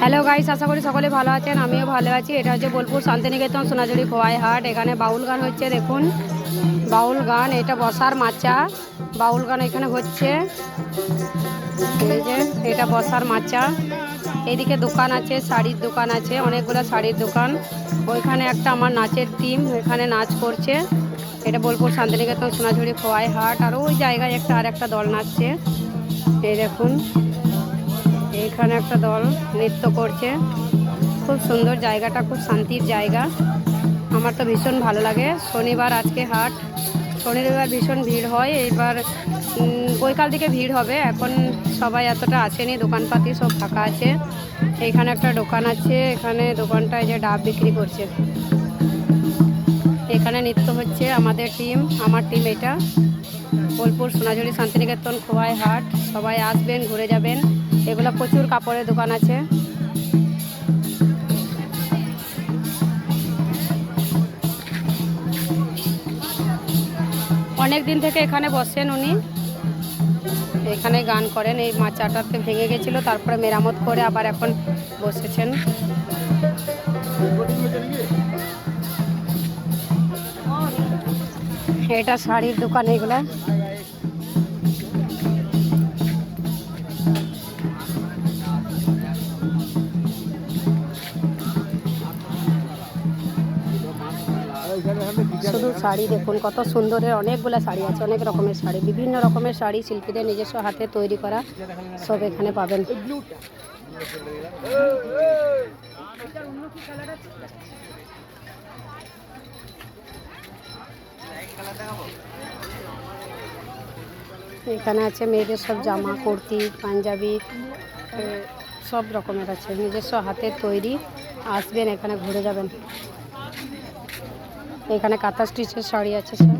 Hello guys, আশা করি সকলে ভালো আছেন। আমিও ভালো আছি। এটা হচ্ছে বোলপুর শান্তিনিকেতন সোনাঝুরি খোয়াই হাট। এখানে বাউল গান হচ্ছে, দেখুন বাউল গান। এটা বসার মাচা, বাউল গান এখানে হচ্ছে। এই যে এটা বসার মাচা। এইদিকে দোকান আছে, শাড়ির দোকান আছে, অনেকগুলো শাড়ির দোকান। ওইখানে একটা আমার নাচের টিম এখানে নাচ করছে। এটা বোলপুর শান্তিনিকেতন সোনাঝুরি খোয়াই হাট। আর ওই জায়গায় আর একটা দল নাচছে। এই দেখুন, এইখানে একটা দল নৃত্য করছে। খুব সুন্দর জায়গাটা, খুব শান্তির জায়গা। আমার তো ভীষণ ভালো লাগে। শনিবার আজকে হাট, শনি রবিবার ভীষণ ভিড় হয়। এইবার বৈকাল দিকে ভিড় হবে, এখন সবাই এতটা আসেনি, দোকানপাতি সব ফাঁকা আছে। এইখানে একটা দোকান আছে, এখানে দোকানটায় যে ডাব বিক্রি করছে। এখানে নৃত্য হচ্ছে আমাদের টিম, আমার টিম এটা। বোলপুর সোনাঝুরি শান্তিনিকেতন খোয়াই হাট, সবাই আসবেন, ঘুরে যাবেন। এগুলো প্রচুর কাপড়ের দোকান আছে। অনেক দিন থেকে এখানে বসেন উনি, এখানে গান করেন। এই মাচাটাতে ভেঙে গেছিলো, তারপরে মেরামত করে আবার এখন বসেছেন। এটা শাড়ির দোকান। এগুলা শুধু শাড়ি দেখুন, কত সুন্দরের অনেকগুলো শাড়ি আছে, অনেক রকমের শাড়ি, বিভিন্ন রকমের শাড়ি শিল্পীদের নিজস্ব হাতে তৈরি করা, সব এখানে পাবেন। এখানে আছে মেয়েদের সব জামা, কুর্তি, পাঞ্জাবি, সব রকমের আছে, নিজস্ব হাতের তৈরি। আসবেন, এখানে ঘুরে যাবেন। এখানে কাঁথা স্টিচের শাড়ি আছে সব।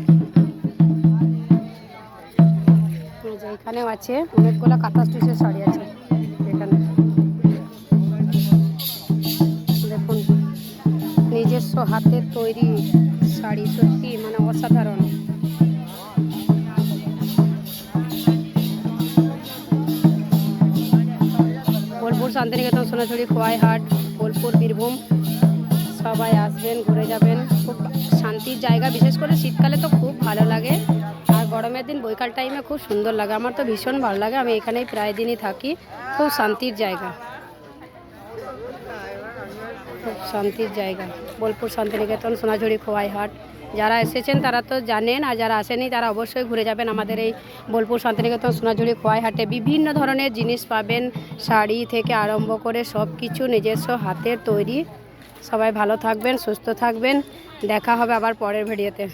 এখানেও আছে অনেকগুলো কাঁথা স্টিচের শাড়ি আছে। এখানে দেখুন, নিজস্ব হাতের তৈরি শাড়ি, সত্যি মানে অসাধারণ। বোলপুর শান্তিনিকেতন সোনাঝুরি খোয়াই হাট, বোলপুর, বীরভূম। সবাই আসবেন, ঘুরে যাবেন। খুব শান্তির জায়গা, বিশেষ করে শীতকালে তো খুব ভালো লাগে, আর গরমের দিন বৈকাল টাইমে খুব সুন্দর লাগে। আমার তো ভীষণ ভালো লাগে, আমি এখানেই প্রায় দিনই থাকি। খুব শান্তির জায়গা, খুব শান্তির জায়গা। বোলপুর শান্তিনিকেতন সোনাঝুরি খোয়াই হাট, যারা এসেছেন তারা তো জানেন, আর যারা আসেনি তারা অবশ্যই ঘুরে যাবেন। আমাদের এই বোলপুর শান্তিনিকেতন সোনাঝুরি খোয়াই হাটে বিভিন্ন ধরনের জিনিস পাবেন, শাড়ি থেকে আরম্ভ করে সব কিছু নিজস্ব হাতের তৈরি। সবাই ভালো থাকবেন, সুস্থ থাকবেন। দেখা হবে আবার পরের ভিডিওতে।